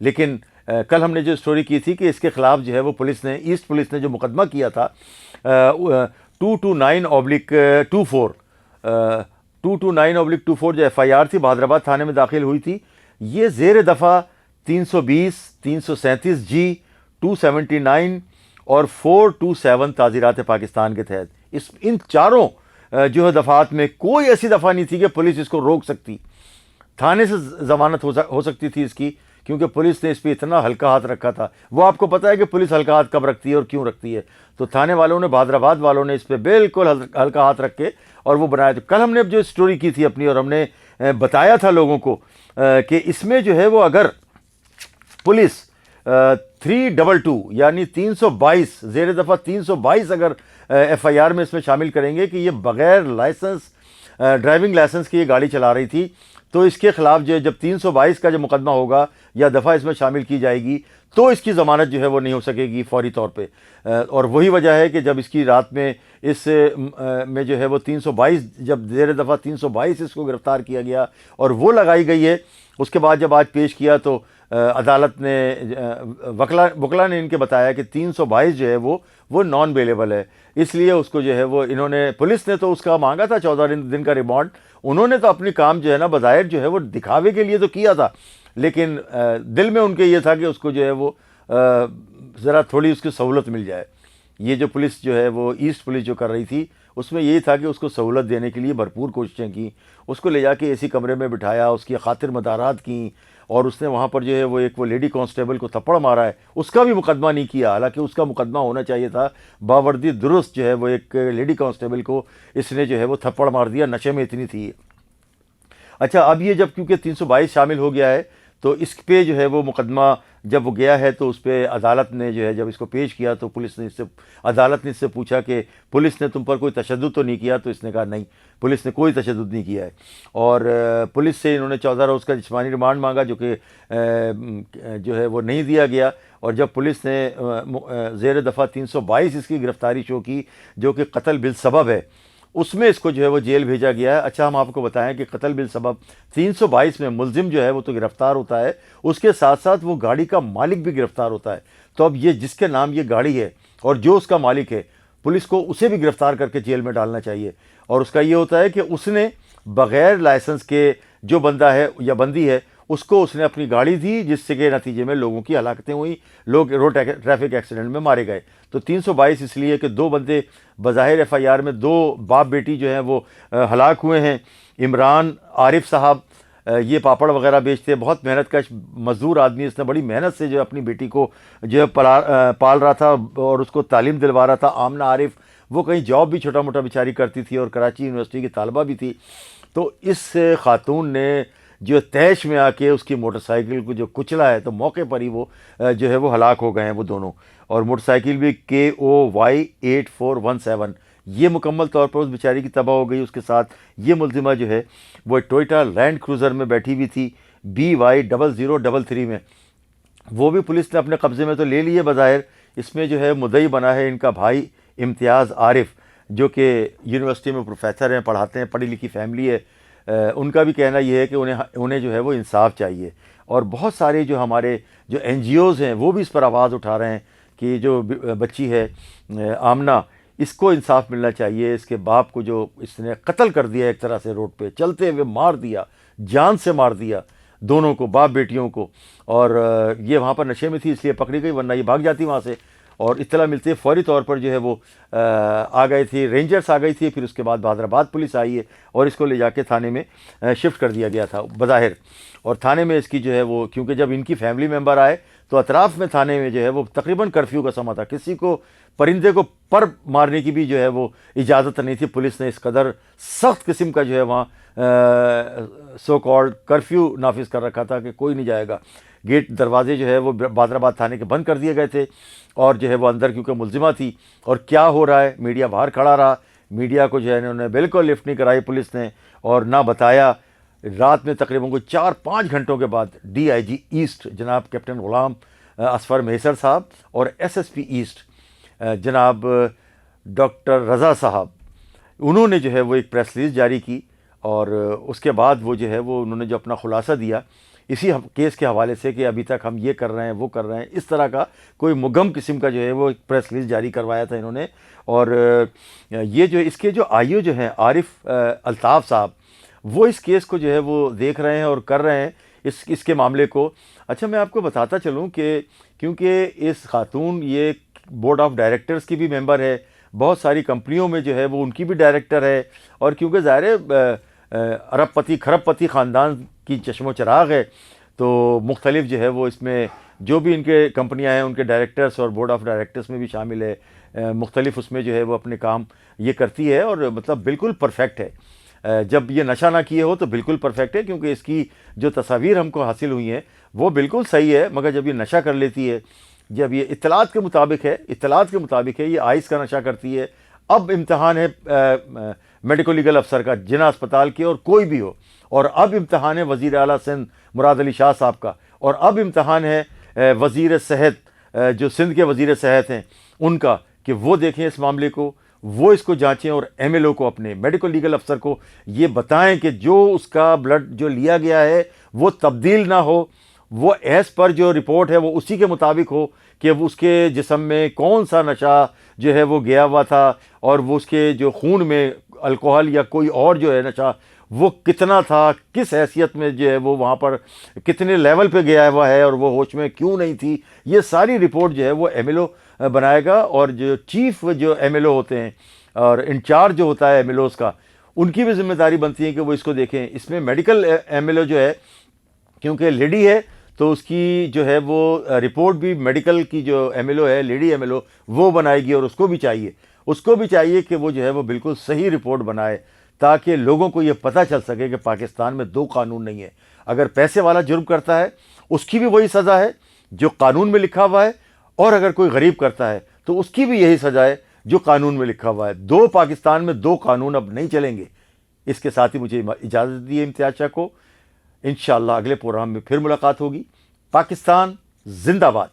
لیکن کل ہم نے جو اسٹوری کی تھی کہ اس کے خلاف جو ہے وہ پولیس نے، ایسٹ پولیس نے جو مقدمہ کیا تھا 229/24 229/24 جو ایف آئی آر تھی بہادرآباد تھانے میں داخل ہوئی تھی، یہ زیر دفعہ 320 337 جی 279 اور 427 تعزیرات پاکستان کے تحت ان چاروں جو ہے دفعات میں کوئی ایسی دفعہ نہیں تھی کہ پولیس اس کو روک سکتی، تھانے سے ضمانت ہو سکتی تھی اس کی، کیونکہ پولیس نے اس پہ اتنا ہلکا ہاتھ رکھا تھا۔ وہ آپ کو پتہ ہے کہ پولیس ہلکا ہاتھ کب رکھتی ہے اور کیوں رکھتی ہے، تو تھانے والوں نے، بہادرآباد والوں نے اس پہ بالکل ہلکا ہاتھ رکھ کے اور وہ بنایا تھا۔ کل ہم نے جو اسٹوری کی تھی اپنی، اور ہم نے بتایا تھا لوگوں کو کہ اس میں جو ہے وہ اگر پولیس 322 یعنی 322 زیر دفعہ 322 اگر ایف آئی آر میں اس میں شامل کریں گے کہ یہ بغیر لائسنس، ڈرائیونگ لائسنس کی یہ گاڑی چلا رہی تھی، تو اس کے خلاف جو ہے جب 322 کا جو مقدمہ ہوگا یا دفعہ اس میں شامل کی جائے گی تو اس کی ضمانت جو ہے وہ نہیں ہو سکے گی فوری طور پہ۔ اور وہی وجہ ہے کہ جب اس کی رات میں اس میں جو ہے وہ 322 جب زیر دفعہ 322 اس کو گرفتار کیا گیا اور وہ لگائی گئی ہے، اس کے بعد جب آج پیش کیا تو عدالت نے، وکلا نے ان کے بتایا کہ 322 جو ہے وہ نان بیلیبل ہے، اس لیے اس کو جو ہے وہ انہوں نے، پولیس نے تو اس کا مانگا تھا 14 دن کا ریمانڈ، انہوں نے تو اپنی کام جو ہے نا بظاہر جو ہے وہ دکھاوے کے لیے تو کیا تھا، لیکن دل میں ان کے یہ تھا کہ اس کو جو ہے وہ ذرا تھوڑی اس کی سہولت مل جائے۔ یہ جو پولیس جو ہے وہ ایسٹ پولیس جو کر رہی تھی اس میں یہی تھا کہ اس کو سہولت دینے کے لیے بھرپور کوششیں کی، اس کو لے جا کے اے سی کمرے میں بٹھایا، اس کی خاطر مدارات کیں، اور اس نے وہاں پر جو ہے وہ ایک وہ لیڈی کانسٹیبل کو تھپڑ مارا ہے، اس کا بھی مقدمہ نہیں کیا، حالانکہ اس کا مقدمہ ہونا چاہیے تھا باوردی درست جو ہے وہ ایک لیڈی کانسٹیبل کو اس نے جو ہے وہ تھپڑ مار دیا، نشے میں اتنی تھی۔ اچھا، اب یہ جب کیونکہ 322 شامل ہو گیا ہے تو اس پہ جو ہے وہ مقدمہ جب وہ گیا ہے تو اس پہ عدالت نے جو ہے جب اس کو پیش کیا تو عدالت نے اس سے پوچھا کہ پولیس نے تم پر کوئی تشدد تو نہیں کیا، تو اس نے کہا نہیں، پولیس نے کوئی تشدد نہیں کیا ہے، اور پولیس سے انہوں نے 14 روز کا جسمانی ریمانڈ مانگا جو کہ جو ہے وہ نہیں دیا گیا، اور جب پولیس نے زیر دفعہ 322 اس کی گرفتاری شو کی جو کہ قتل بالسبب ہے، اس میں اس کو جو ہے وہ جیل بھیجا گیا ہے۔ اچھا، ہم آپ کو بتائیں کہ قتل بالسبب 322 میں ملزم جو ہے وہ تو گرفتار ہوتا ہے، اس کے ساتھ ساتھ وہ گاڑی کا مالک بھی گرفتار ہوتا ہے، تو اب یہ جس کے نام یہ گاڑی ہے اور جو اس کا مالک ہے، پولیس کو اسے بھی گرفتار کر کے جیل میں ڈالنا چاہیے، اور اس کا یہ ہوتا ہے کہ اس نے بغیر لائسنس کے جو بندہ ہے یا بندی ہے اس کو اس نے اپنی گاڑی دی، جس سے کہ نتیجے میں لوگوں کی ہلاکتیں ہوئیں، لوگ روڈ ٹریفک ایکسیڈنٹ میں مارے گئے۔ تو 322 اس لیے کہ دو بندے بظاہر ایف آئی آر میں دو باپ بیٹی جو ہیں وہ ہلاک ہوئے ہیں۔ عمران عارف صاحب یہ پاپڑ وغیرہ بیچتے، بہت محنت کش مزدور آدمی، اس نے بڑی محنت سے جو اپنی بیٹی کو جو ہے پال رہا تھا اور اس کو تعلیم دلوا رہا تھا۔ آمنہ عارف وہ کہیں جاب بھی چھوٹا موٹا بیچاری کرتی تھی اور کراچی یونیورسٹی کی طالبہ بھی تھی، تو اس خاتون نے جو طیش میں آ کے اس کی موٹر سائیکل کو جو کچلا ہے تو موقع پر ہی وہ جو ہے وہ ہلاک ہو گئے ہیں وہ دونوں، اور موٹر سائیکل بھی KOY 8417 یہ مکمل طور پر اس بیچاری کی تباہ ہو گئی۔ اس کے ساتھ یہ ملزمہ جو ہے وہ ٹوئٹا لینڈ کروزر میں بیٹھی ہوئی تھی BY 0033 میں، وہ بھی پولیس نے اپنے قبضے میں تو لے لی ہے بظاہر۔ اس میں جو ہے مدعی بنا ہے ان کا بھائی امتیاز عارف، جو کہ یونیورسٹی میں پروفیسر ہیں، پڑھاتے ہیں، پڑھی لکھی فیملی ہے۔ ان کا بھی کہنا یہ ہے کہ انہیں جو ہے وہ انصاف چاہیے، اور بہت سارے جو ہمارے جو NGOs ہیں وہ بھی اس پر آواز اٹھا رہے ہیں کہ جو بچی ہے آمنہ، اس کو انصاف ملنا چاہیے، اس کے باپ کو جو اس نے قتل کر دیا ایک طرح سے، روڈ پہ چلتے ہوئے مار دیا، جان سے مار دیا دونوں کو، باپ بیٹیوں کو، اور یہ وہاں پر نشے میں تھی اس لیے پکڑی گئی، ورنہ یہ بھاگ جاتی وہاں سے، اور اطلاع ملتے فوری طور پر جو ہے وہ آ گئے تھے، رینجرز آ گئی تھی، پھر اس کے بعد بہادرآباد پولیس آئی ہے اور اس کو لے جا کے تھانے میں شفٹ کر دیا گیا تھا بظاہر، اور تھانے میں اس کی جو ہے وہ، کیونکہ جب ان کی فیملی ممبر آئے تو اطراف میں تھانے میں جو ہے وہ تقریباً کرفیو کا سما تھا، کسی کو پرندے کو پر مارنے کی بھی جو ہے وہ اجازت نہیں تھی، پولیس نے اس قدر سخت قسم کا جو ہے وہاں سو کالڈ کرفیو نافذ کر رکھا تھا کہ کوئی نہیں جائے گا، گیٹ دروازے جو ہے وہ بہادرآباد تھانے کے بند کر دیے گئے تھے، اور جو ہے وہ اندر کیونکہ ملزمہ تھی، اور کیا ہو رہا ہے میڈیا باہر کھڑا رہا، میڈیا کو جو ہے انہوں نے بالکل لفٹ نہیں کرائی پولیس نے، اور نہ بتایا۔ رات میں تقریباً کوئی 4-5 گھنٹوں کے بعد DIG ایسٹ جناب کیپٹن غلام اصفر مہیسر صاحب اور SSP ایسٹ جناب ڈاکٹر رضا صاحب، انہوں نے جو ہے وہ ایک پریس ریلیز جاری کی، اور اس کے بعد وہ جو ہے وہ انہوں نے جو اپنا خلاصہ دیا، اسی کیس کے حوالے سے کہ ابھی تک ہم یہ کر رہے ہیں وہ کر رہے ہیں، اس طرح کا کوئی مگم قسم کا جو ہے وہ ایک پریس ریلیز جاری کروایا تھا انہوں نے. اور یہ جو اس کے جو آئیو جو ہیں عارف الطاف صاحب، وہ اس کیس کو جو ہے وہ دیکھ رہے ہیں اور کر رہے ہیں اس کے معاملے کو. اچھا میں آپ کو بتاتا چلوں کہ کیونکہ اس خاتون یہ بورڈ آف ڈائریکٹرز کی بھی ممبر ہے، بہت ساری کمپنیوں میں جو ہے وہ ان کی بھی ڈائریکٹر ہے، اور کیونکہ ظاہر ہے ارب پتی کھرب پتی خاندان کی چشم و چراغ ہے، تو مختلف جو ہے وہ اس میں جو بھی ان کے کمپنیاں ہیں ان کے ڈائریکٹرز اور بورڈ آف ڈائریکٹرز میں بھی شامل ہے، مختلف اس میں جو ہے وہ اپنے کام یہ کرتی ہے، اور مطلب بالکل پرفیکٹ ہے. جب یہ نشہ نہ کیے ہو تو بالکل پرفیکٹ ہے، کیونکہ اس کی جو تصاویر ہم کو حاصل ہوئی ہیں وہ بالکل صحیح ہے، مگر جب یہ نشہ کر لیتی ہے، جب یہ اطلاعات کے مطابق ہے یہ آئس کا نشہ کرتی ہے. اب امتحان ہے میڈیکو لیگل افسر کا، جنا اسپتال کے اور کوئی بھی ہو، اور اب امتحان ہے وزیر اعلیٰ سندھ مراد علی شاہ صاحب کا، اور اب امتحان ہے وزیر صحت جو سندھ کے وزیر صحت ہیں ان کا، کہ وہ دیکھیں اس معاملے کو، وہ اس کو جانچیں، اور ایم ایل او کو اپنے میڈیکل لیگل افسر کو یہ بتائیں کہ جو اس کا بلڈ جو لیا گیا ہے وہ تبدیل نہ ہو، وہ ایز پر جو رپورٹ ہے وہ اسی کے مطابق ہو، کہ وہ اس کے جسم میں کون سا نشہ جو ہے وہ گیا ہوا تھا، اور وہ اس کے جو خون میں الکوہل یا کوئی اور جو ہے نشہ وہ کتنا تھا، کس حیثیت میں جو ہے وہ وہاں پر کتنے لیول پہ گیا ہوا ہے، اور وہ ہوش میں کیوں نہیں تھی. یہ ساری رپورٹ جو ہے وہ ایم ایل او بنائے گا، اور جو چیف جو ایم ایل او ہوتے ہیں اور انچارج جو ہوتا ہے ایم ایل اوز کا، ان کی بھی ذمہ داری بنتی ہے کہ وہ اس کو دیکھیں. اس میں میڈیکل ایم ایل او جو ہے کیونکہ لیڈی ہے تو اس کی جو ہے وہ رپورٹ بھی میڈیکل کی جو ایم ایل او ہے، لیڈی ایم ایل او، وہ بنائے گی، اور اس کو بھی چاہیے کہ وہ جو ہے وہ بالکل صحیح رپورٹ بنائے، تاکہ لوگوں کو یہ پتہ چل سکے کہ پاکستان میں دو قانون نہیں ہے. اگر پیسے والا جرم کرتا ہے اس کی بھی وہی سزا ہے جو قانون میں لکھا ہوا ہے، اور اگر کوئی غریب کرتا ہے تو اس کی بھی یہی سزا ہے جو قانون میں لکھا ہوا ہے. پاکستان میں دو قانون اب نہیں چلیں گے. اس کے ساتھ ہی مجھے اجازت دی امتیاز شاہ کو. انشاءاللہ اگلے پروگرام میں پھر ملاقات ہوگی. پاکستان زندہ باد.